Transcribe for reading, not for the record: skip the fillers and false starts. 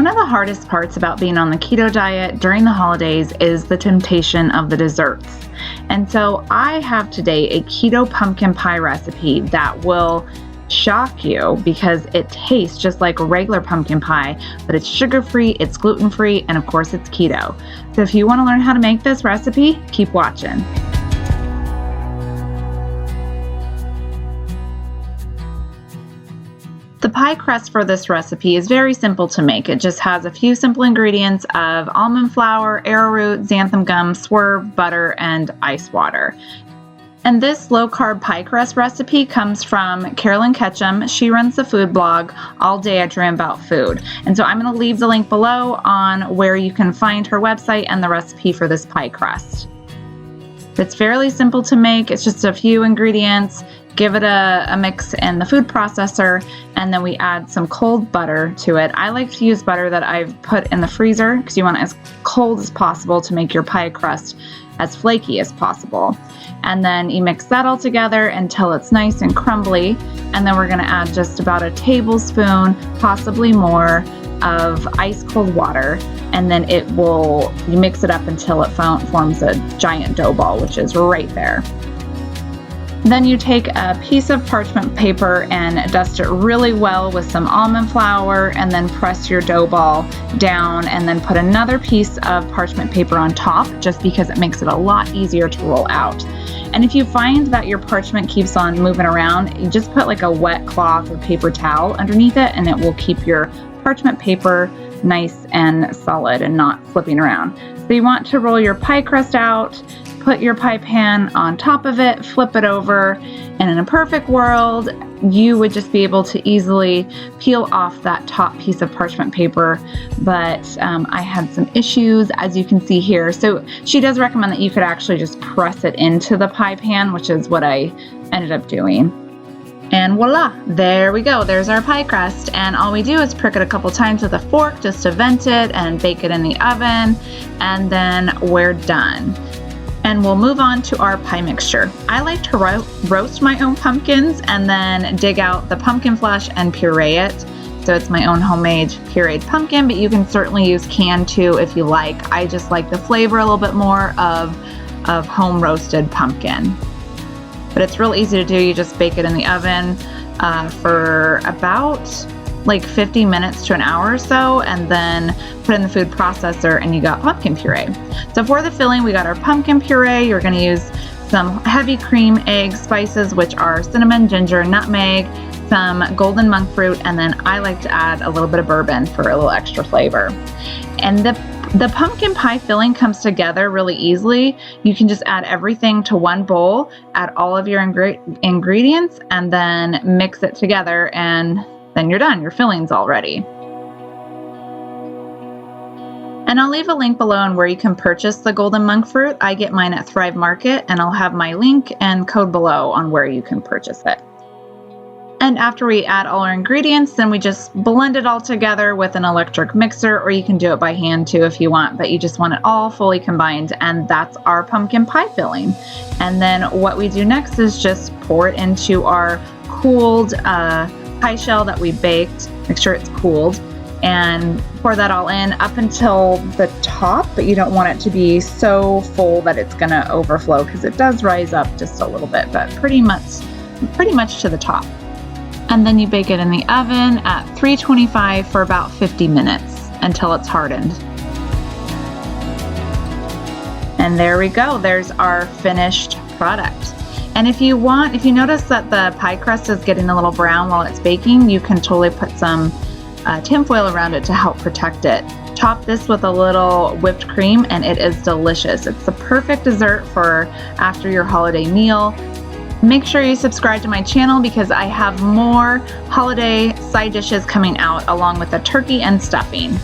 One of the hardest parts about being on the keto diet during the holidays is the temptation of the desserts. And so I have today a keto pumpkin pie recipe that will shock you because it tastes just like regular pumpkin pie, but it's sugar-free, it's gluten-free, and of course it's keto. So if you want to learn how to make this recipe, keep watching. The pie crust for this recipe is very simple to make. It just has a few simple ingredients of almond flour, arrowroot, xanthan gum, swerve, butter, and ice water. And this low-carb pie crust recipe comes from Carolyn Ketchum. She runs the food blog All Day I Dream About Food. And so I'm going to leave the link below on where you can find her website and the recipe for this pie crust. It's fairly simple to make. It's just a few ingredients. Give it a mix in the food processor, and then we add some cold butter to it. I like to use butter that I've put in the freezer because you want it as cold as possible to make your pie crust as flaky as possible. And then you mix that all together until it's nice and crumbly, and then we're going to add just about a tablespoon, possibly more, of ice cold water, and then you mix it up until it forms a giant dough ball, which is right there. Then you take a piece of parchment paper and dust it really well with some almond flour, and then press your dough ball down, and then put another piece of parchment paper on top just because it makes it a lot easier to roll out. And if you find that your parchment keeps on moving around, you just put like a wet cloth or paper towel underneath it, and it will keep your parchment paper nice and solid and not flipping around. So you want to roll your pie crust out, put your pie pan on top of it, flip it over, and in a perfect world, you would just be able to easily peel off that top piece of parchment paper, but I had some issues, as you can see here. So she does recommend that you could actually just press it into the pie pan, which is what I ended up doing. And voila, there we go. There's our pie crust. And all we do is prick it a couple times with a fork just to vent it and bake it in the oven, and then we're done. And we'll move on to our pie mixture. I like to roast my own pumpkins and then dig out the pumpkin flesh and puree it. So it's my own homemade pureed pumpkin, but you can certainly use canned too if you like. I just like the flavor a little bit more of home roasted pumpkin. But it's real easy to do. You just bake it in the oven for about like 50 minutes to an hour or so, and then put it in the food processor, and you got pumpkin puree. So for the filling, we got our pumpkin puree. You're going to use some heavy cream, egg, spices, which are cinnamon, ginger, nutmeg, some golden monk fruit, and then I like to add a little bit of bourbon for a little extra flavor. And the pumpkin pie filling comes together really easily. You can just add everything to one bowl, add all of your ingredients, and then mix it together, and then you're done. Your filling's all ready. And I'll leave a link below on where you can purchase the golden monk fruit. I get mine at Thrive Market, and I'll have my link and code below on where you can purchase it. And after we add all our ingredients, then we just blend it all together with an electric mixer, or you can do it by hand too if you want, but you just want it all fully combined, and that's our pumpkin pie filling. And then what we do next is just pour it into our cooled pie shell that we baked. Make sure it's cooled, and pour that all in up until the top, but you don't want it to be so full that it's going to overflow, because it does rise up just a little bit, but pretty much to the top. And then you bake it in the oven at 325 for about 50 minutes until it's hardened. And there we go. There's our finished product. And if you notice that the pie crust is getting a little brown while it's baking, you can totally put some tin foil around it to help protect it. Top this with a little whipped cream, and it is delicious. It's the perfect dessert for after your holiday meal. Make sure you subscribe to my channel because I have more holiday side dishes coming out along with the turkey and stuffing.